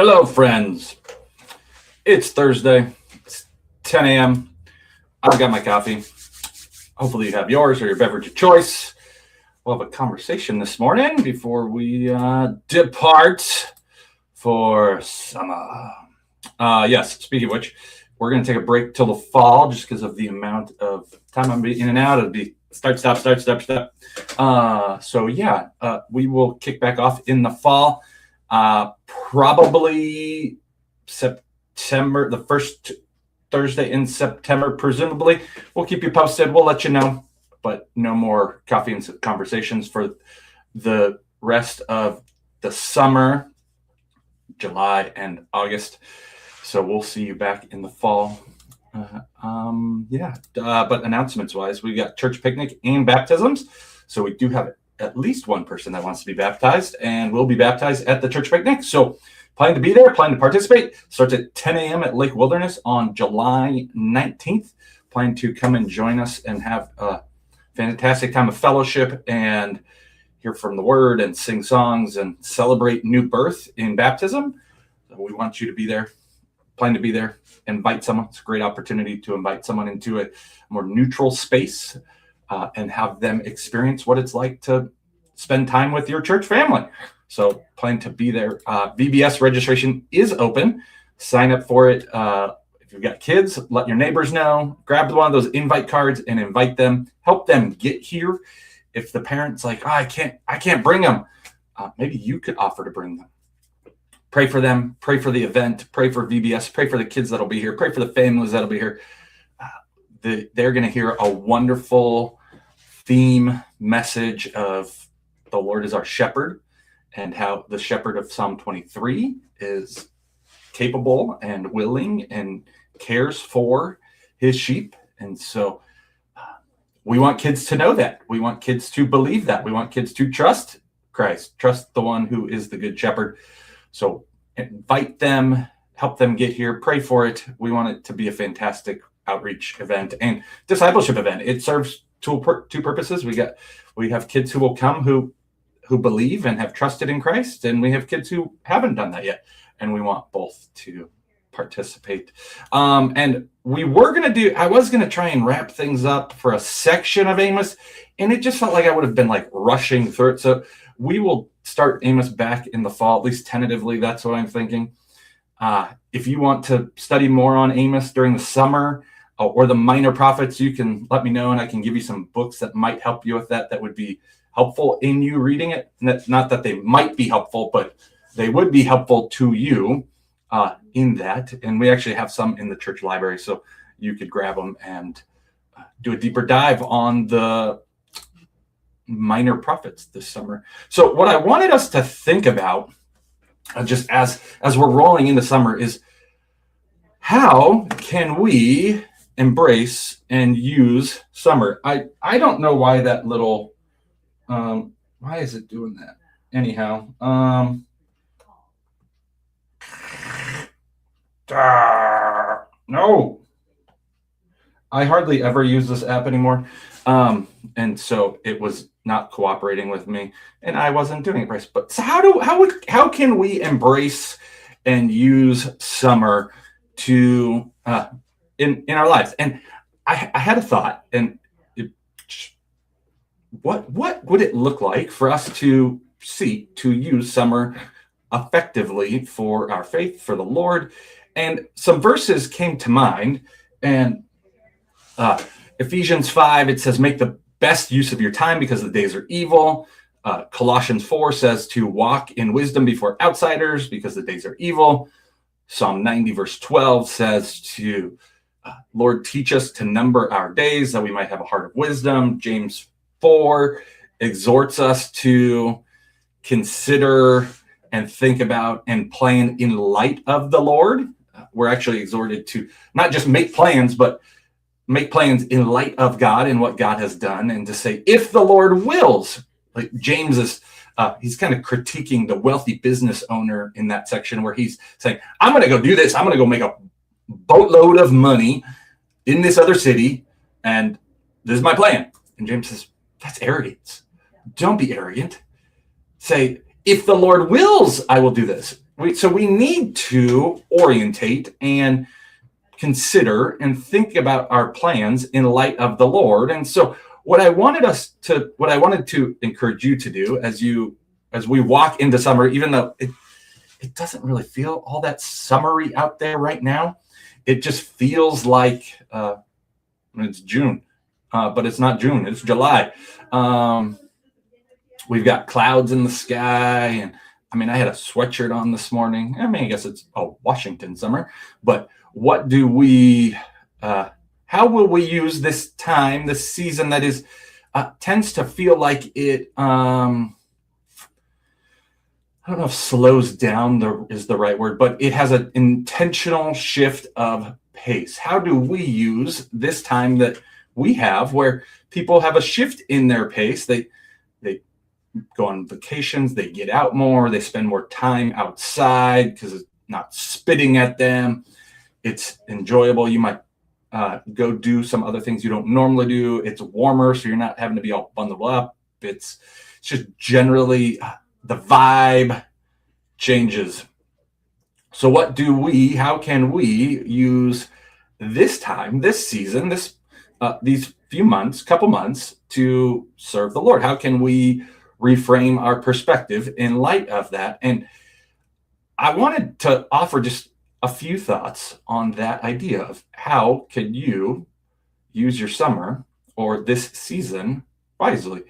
Hello, friends. It's Thursday. It's 10 a.m. I've got my coffee. Hopefully you have yours or your beverage of choice. We'll have a conversation this morning before we depart for summer. Yes, speaking of which, we're going to take a break till the fall just because of the amount of time I'm in and out. It'll be start, stop, start, stop, stop. We will kick back off in the fall. Probably September, the first Thursday in September, presumably. We'll keep you posted. We'll let you know, but no more coffee and conversations for the rest of the summer, July and August. So we'll see you back in the fall. But announcements wise, we got church picnic and baptisms. So we do have at least one person that wants to be baptized and will be baptized at the church picnic. So plan to be there, plan to participate. Starts at 10 a.m. at Lake Wilderness on July 19th. Plan to come and join us and have a fantastic time of fellowship and hear from the word and sing songs and celebrate new birth in baptism. So we want you to be there. Plan to be there. Invite someone. It's a great opportunity to invite someone into a more neutral space and have them experience what it's like to spend time with your church family. So plan to be there. VBS registration is open. Sign up for it. If you've got kids, let your neighbors know. Grab one of those invite cards and invite them. Help them get here. If the parent's like, I can't bring them, maybe you could offer to bring them. Pray for them. Pray for the event. Pray for VBS. Pray for the kids that'll be here. Pray for the families that'll be here. They're going to hear a wonderful theme message of the Lord is our shepherd and how the shepherd of Psalm 23 is capable and willing and cares for his sheep. And so we want kids to know that. We want kids to believe that. We want kids to trust Christ, trust the one who is the good shepherd. So invite them, help them get here, pray for it. We want it to be a fantastic outreach event and discipleship event. It serves two purposes. We have kids who will come who believe and have trusted in Christ, and we have kids who haven't done that yet, and we want both to participate. And I was going to try and wrap things up for a section of Amos, and it just felt like I would have been like rushing through it. So we will start Amos back in the fall, at least tentatively. That's what I'm thinking. If you want to study more on Amos during the summer or the minor prophets, you can let me know and I can give you some books that might help you with that would be helpful in you reading it. Not that they might be helpful, but they would be helpful to you in that. And we actually have some in the church library, so you could grab them and do a deeper dive on the minor prophets this summer. So what I wanted us to think about just as we're rolling into summer is how can we embrace and use summer? I don't know why that little why is it doing that anyhow? No, I hardly ever use this app anymore. And so it was not cooperating with me and I wasn't doing it right. But so how can we embrace and use summer to in our lives? And I had a thought, and what would it look like for us to seek to use summer effectively for our faith, for the Lord? And some verses came to mind, and Ephesians 5, it says, make the best use of your time because the days are evil. Colossians 4 says to walk in wisdom before outsiders because the days are evil. Psalm 90 verse 12 says to, Lord, teach us to number our days that we might have a heart of wisdom. James 4 exhorts us to consider and think about and plan in light of the Lord. We're actually exhorted to not just make plans, but make plans in light of God and what God has done, and to say, if the Lord wills. Like James is, he's kind of critiquing the wealthy business owner in that section where he's saying, I'm going to go do this. I'm going to go make a boatload of money in this other city, and this is my plan. And James says, that's arrogance. Don't be arrogant. Say, if the Lord wills, I will do this. we need to orientate and consider and think about our plans in light of the Lord. And so what I wanted to encourage you to do as we walk into summer, even though it doesn't really feel all that summery out there right now, it just feels like it's June, but it's not June, it's July. We've got clouds in the sky, and I had a sweatshirt on this morning. I guess it's Washington summer, but what do we, how will we use this time, this season that is, tends to feel like it, I don't know if slows down is the right word, but it has an intentional shift of pace. How do we use this time that we have where people have a shift in their pace? They go on vacations, they get out more, they spend more time outside because it's not spitting at them. It's enjoyable. You might go do some other things you don't normally do. It's warmer, so you're not having to be all bundled up. It's just generally the vibe changes. So how can we use this time, this season, these couple months to serve the Lord? How can we reframe our perspective in light of that? And I wanted to offer just a few thoughts on that idea of how can you use your summer or this season wisely.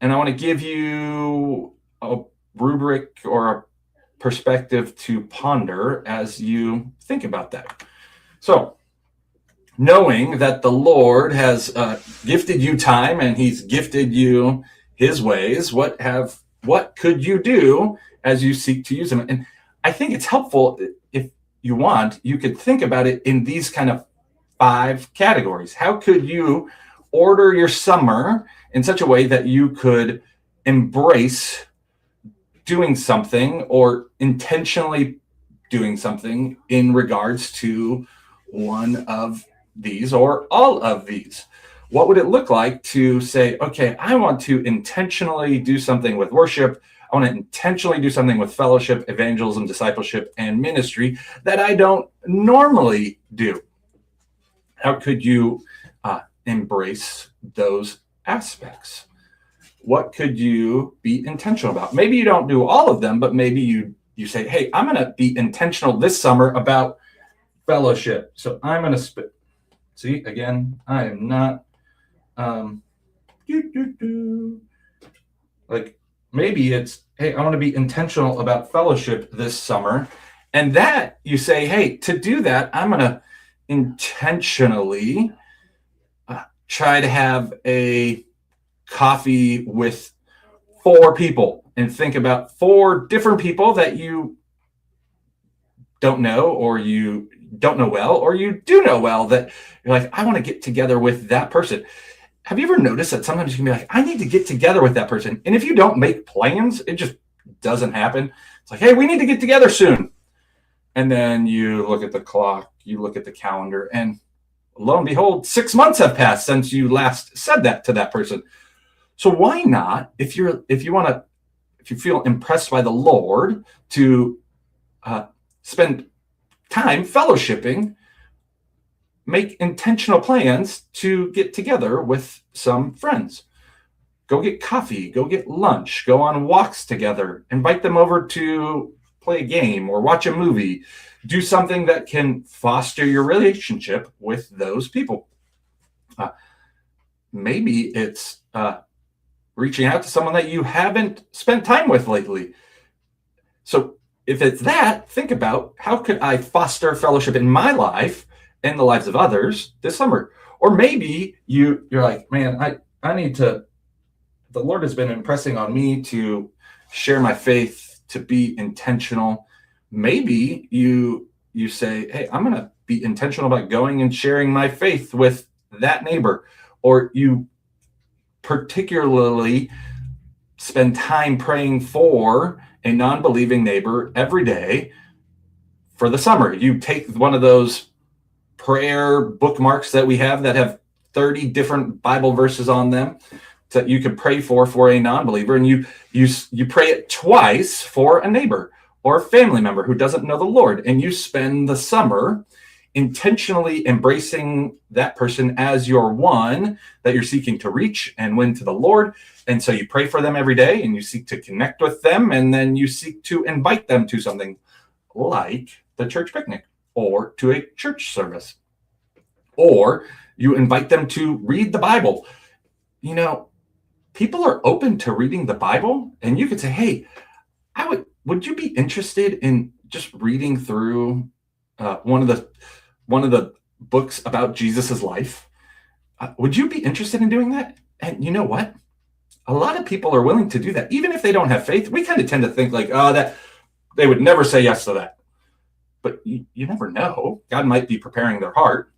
And I want to give you a rubric or a perspective to ponder as you think about that. So, knowing that the Lord has gifted you time and he's gifted you his ways, what could you do as you seek to use them? And I think it's helpful, if you want, you could think about it in these kind of 5 categories. How could you order your summer in such a way that you could embrace doing something or intentionally doing something in regards to one of these or all of these? What would it look like to say, okay, I want to intentionally do something with worship. I want to intentionally do something with fellowship, evangelism, discipleship, and ministry that I don't normally do. How could you embrace those aspects? What could you be intentional about? Maybe you don't do all of them, but maybe you say, hey, I'm going to be intentional this summer about fellowship. So I'm going to see, again, I am not like, maybe it's, hey, I want to be intentional about fellowship this summer. And that you say, hey, to do that, I'm going to intentionally try to have a coffee with 4 people and think about 4 different people that you don't know, or you don't know well, or you do know well, that you're like, I want to get together with that person. Have you ever noticed that sometimes you can be like, I need to get together with that person? And if you don't make plans, it just doesn't happen. It's like, hey, we need to get together soon. And then you look at the clock, you look at the calendar, and lo and behold, 6 months have passed since you last said that to that person. So why not, if you feel impressed by the Lord to spend time fellowshipping, make intentional plans to get together with some friends. Go get coffee, go get lunch, go on walks together, invite them over to play a game or watch a movie. Do something that can foster your relationship with those people. Maybe it's reaching out to someone that you haven't spent time with lately. So if it's that, think about, how could I foster fellowship in my life and the lives of others this summer? Or maybe you're like, man, I need to, the Lord has been impressing on me to share my faith, to be intentional. Maybe you say, hey, I'm going to be intentional about going and sharing my faith with that neighbor. Or you particularly spend time praying for a non-believing neighbor every day for the summer. You take one of those prayer bookmarks that we have that have 30 different Bible verses on them that you could pray for a non-believer, and you pray it twice for a neighbor. or a family member who doesn't know the Lord, and you spend the summer intentionally embracing that person as your one that you're seeking to reach and win to the Lord. And so you pray for them every day and you seek to connect with them, and then you seek to invite them to something like the church picnic or to a church service, or you invite them to read the Bible. You know, people are open to reading the Bible, and you could say, hey, would you be interested in just reading through one of the books about Jesus's life? Would you be interested in doing that? And you know what? A lot of people are willing to do that, even if they don't have faith. We kind of tend to think like, oh, that they would never say yes to that. But you never know. God might be preparing their heart.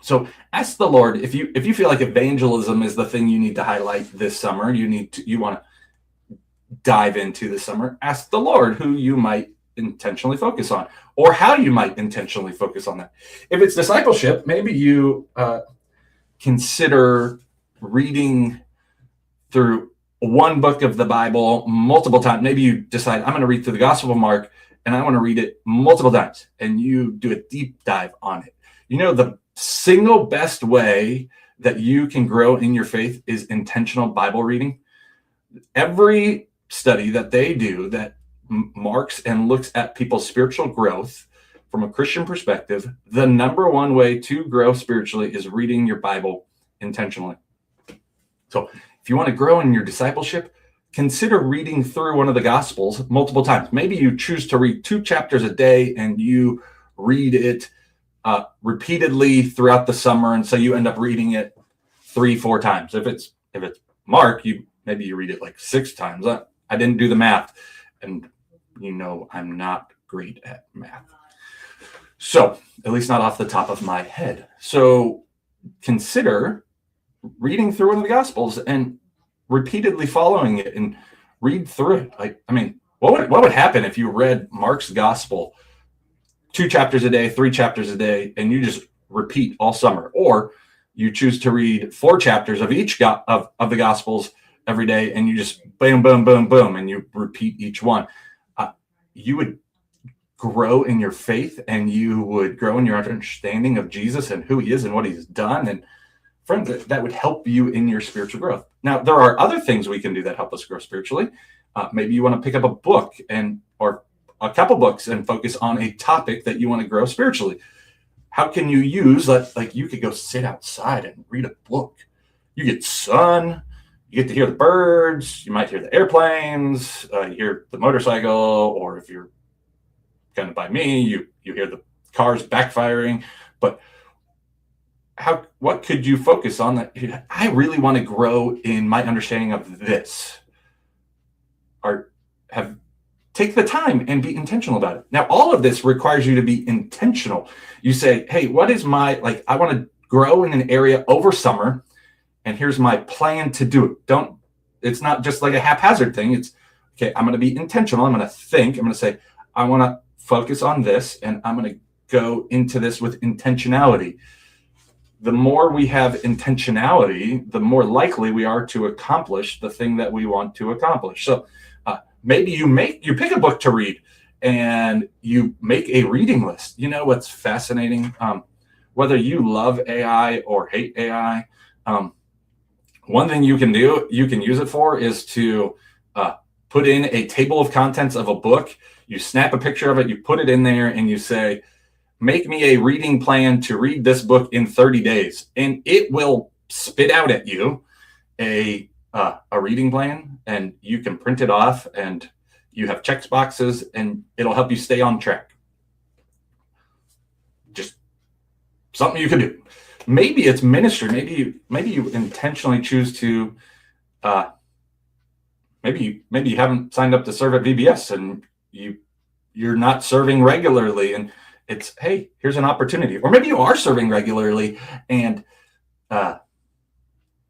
So ask the Lord, if you feel like evangelism is the thing you need to highlight this summer, you want to dive into this summer, ask the Lord who you might intentionally focus on, or how you might intentionally focus on that. If it's discipleship, maybe you consider reading through one book of the Bible multiple times. Maybe you decide, I'm going to read through the Gospel of Mark, and I want to read it multiple times, and you do a deep dive on it. You know, the single best way that you can grow in your faith is intentional Bible reading. Every study that they do that marks and looks at people's spiritual growth from a Christian perspective, the number one way to grow spiritually is reading your Bible intentionally. So if you want to grow in your discipleship, consider reading through one of the Gospels multiple times. Maybe you choose to read 2 chapters a day and you read it repeatedly throughout the summer, and so you end up reading it 3-4 times. If it's Mark, maybe you read it like 6 times. I didn't do the math, and I'm not great at math, so at least not off the top of my head. So consider reading through one of the Gospels and repeatedly following it and read through it. What would happen if you read Mark's Gospel 2 chapters a day, 3 chapters a day, and you just repeat all summer? Or you choose to read 4 chapters of each of the Gospels every day, and you just boom, boom, boom, boom, and you repeat each one. You would grow in your faith, and you would grow in your understanding of Jesus and who he is and what he's done. And friends, that would help you in your spiritual growth. Now, there are other things we can do that help us grow spiritually. Maybe you want to pick up a book or a couple books and focus on a topic that you want to grow spiritually. How can you use that? Like, you could go sit outside and read a book. You get sun, you get to hear the birds, you might hear the airplanes, you hear the motorcycle, or if you're kind of by me, you hear the cars backfiring. But what could you focus on that? I really want to grow in my understanding of this. Take the time and be intentional about it. Now, all of this requires you to be intentional. You say, hey, what is I want to grow in an area over summer, and here's my plan to do it. It's not just like a haphazard thing. It's, okay, I'm going to be intentional. I'm going to think. I'm going to say, I want to focus on this, and I'm going to go into this with intentionality. The more we have intentionality, the more likely we are to accomplish the thing that we want to accomplish. So maybe you pick a book to read and you make a reading list. You know what's fascinating? Whether you love AI or hate AI, one thing you can use it for is to put in a table of contents of a book. You snap a picture of it, you put it in there, and you say, make me a reading plan to read this book in 30 days. And it will spit out at you a reading plan, and you can print it off, and you have check boxes, and it'll help you stay on track. Just something you can do. Maybe it's ministry. Maybe you intentionally choose to maybe you haven't signed up to serve at VBS, and you're not serving regularly, and it's, hey, here's an opportunity. Or maybe you are serving regularly, and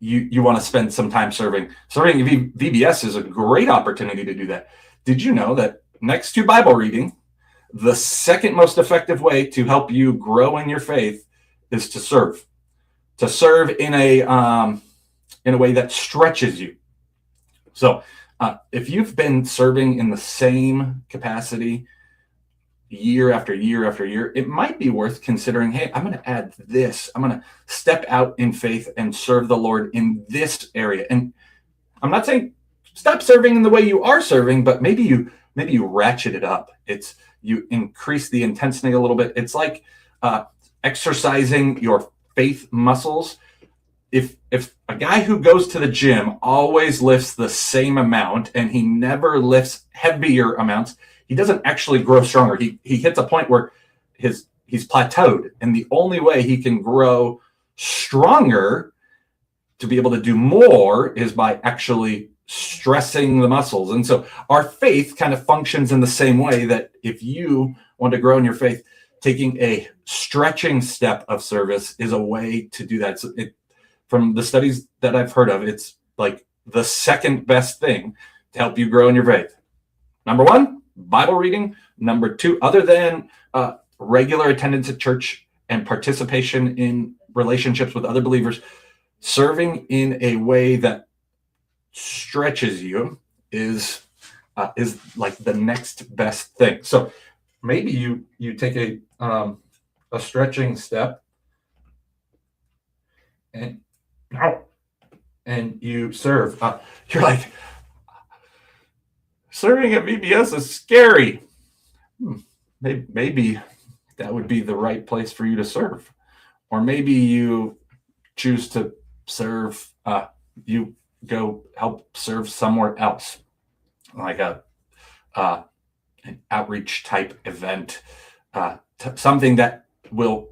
you want to spend some time serving. Serving VBS is a great opportunity to do that. Did you know that next to Bible reading, the second most effective way to help you grow in your faith is to serve? To serve in a way that stretches you. So If you've been serving in the same capacity year after year after year, it might be worth considering, hey, I'm going to add this. I'm going to step out in faith and serve the Lord in this area. And I'm not saying stop serving in the way you are serving, but maybe you ratchet it up. You increase the intensity a little bit. It's like exercising your faith muscles. If a guy who goes to the gym always lifts the same amount and he never lifts heavier amounts, he doesn't actually grow stronger. He hits a point where he's plateaued, and the only way he can grow stronger to be able to do more is by actually stressing the muscles. And so our faith kind of functions in the same way, that if you want to grow in your faith, taking a stretching step of service is a way to do that. So from the studies that I've heard of, it's like the second best thing to help you grow in your faith. Number one, Bible reading. Number two, other than regular attendance at church and participation in relationships with other believers, serving in a way that stretches you is like the next best thing. So maybe you take a stretching step and you serve. You're like, serving at VBS is scary. Maybe that would be the right place for you to serve. Or maybe you choose to serve, you go help serve somewhere else, like an outreach type event, something that will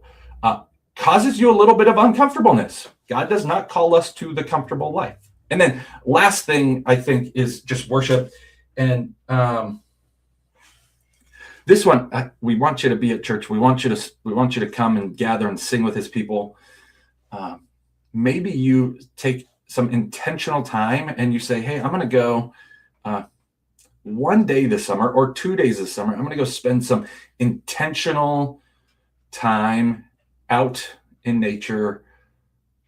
causes you a little bit of uncomfortableness. God does not call us to the comfortable life. And then last thing I think is just worship. And this one, we want you to be at church. We want you to come and gather and sing with his people. Maybe you take some intentional time and you say, hey, I'm going to go one day this summer or 2 days this summer. I'm going to go spend some intentional time out in nature,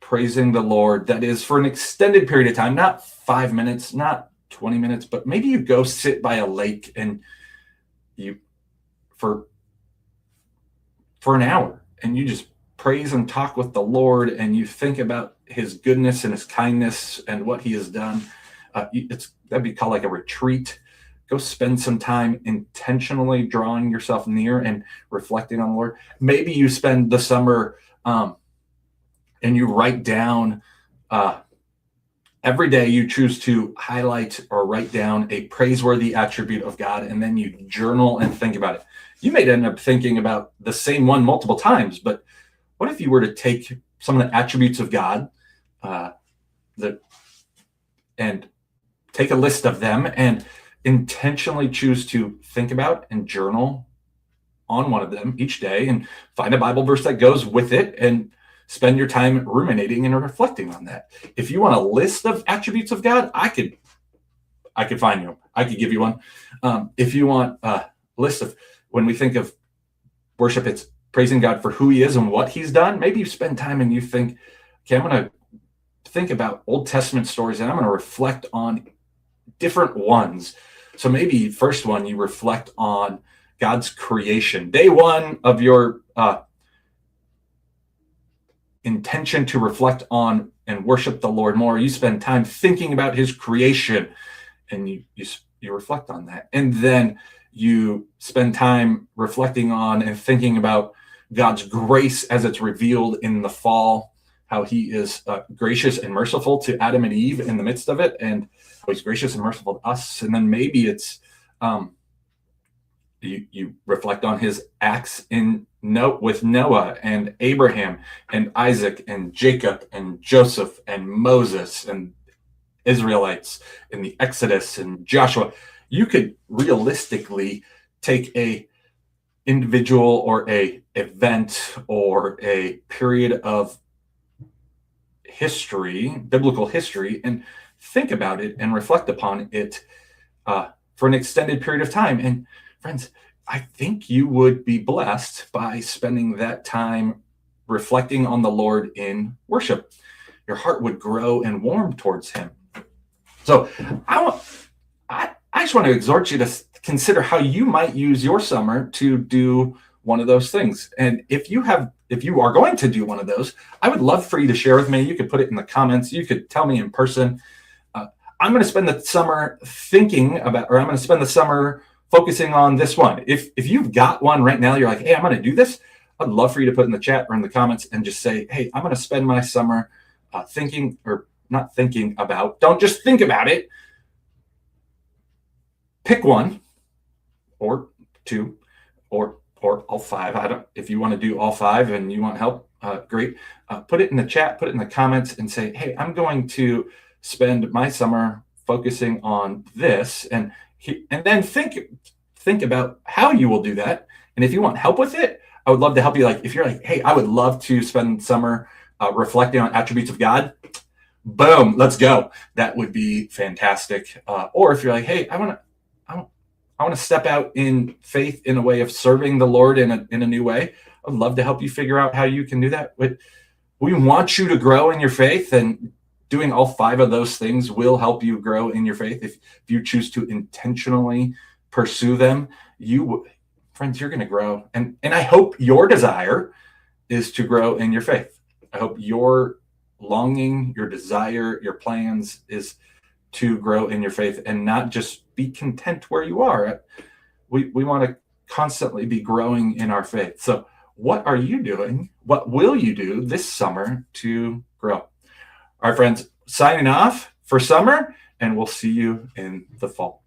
praising the Lord. That is for an extended period of time, not 5 minutes, not 20 minutes, but maybe you go sit by a lake and you for an hour and you just praise and talk with the Lord, and you think about his goodness and his kindness and what he has done. That'd be called like a retreat. Go spend some time intentionally drawing yourself near and reflecting on the Lord. Maybe you spend the summer and you write down every day you choose to highlight or write down a praiseworthy attribute of God, and then you journal and think about it. You may end up thinking about the same one multiple times, but what if you were to take some of the attributes of God and take a list of them and intentionally choose to think about and journal on one of them each day, and find a Bible verse that goes with it and spend your time ruminating and reflecting on that. If you want a list of attributes of God, I could find you. I could give you one. If you want a list of, when we think of worship, it's praising God for who he is and what he's done. Maybe you spend time and you think, okay, I'm going to think about Old Testament stories and I'm going to reflect on different ones. So maybe first one, you reflect on God's creation. Day one of your intention to reflect on and worship the Lord more, you spend time thinking about his creation and you reflect on that. And then you spend time reflecting on and thinking about God's grace as it's revealed in the fall, how he is gracious and merciful to Adam and Eve in the midst of it, and how he's gracious and merciful to us. And then maybe it's you reflect on his acts with Noah and Abraham and Isaac and Jacob and Joseph and Moses and Israelites in the Exodus and Joshua. You could realistically take a individual or a event or a period of history, biblical history, and think about it and reflect upon it for an extended period of time. And friends, I think you would be blessed by spending that time reflecting on the Lord in worship. Your heart would grow and warm towards him. So I I just want to exhort you to consider how you might use your summer to do one of those things. And if you are going to do one of those, I would love for you to share with me. You could put it in the comments. You could tell me in person. I'm going to spend the summer thinking about, or I'm going to spend the summer focusing on this one. If you've got one right now, you're like, hey, I'm going to do this. I'd love for you to put in the chat or in the comments and just say, hey, I'm going to spend my summer thinking, or not thinking about. Don't just think about it. Pick one or two or all five. If you want to do all five and you want help, great. Put it in the chat, put it in the comments and say, hey, I'm going to spend my summer focusing on this, and then think about how you will do that. And if you want help with it, I would love to help you. Like if you're like, hey, I would love to spend summer reflecting on attributes of God. Boom, let's go. That would be fantastic. Or if you're like, hey, I want to step out in faith in a way of serving the Lord in a new way, I'd love to help you figure out how you can do that. We want you to grow in your faith, and doing all five of those things will help you grow in your faith. If you choose to intentionally pursue them, friends, you're going to grow. And I hope your desire is to grow in your faith. I hope your longing, your desire, your plans is to grow in your faith and not just be content where you are. We want to constantly be growing in our faith. So what are you doing? What will you do this summer to grow? All right, friends, signing off for summer, and we'll see you in the fall.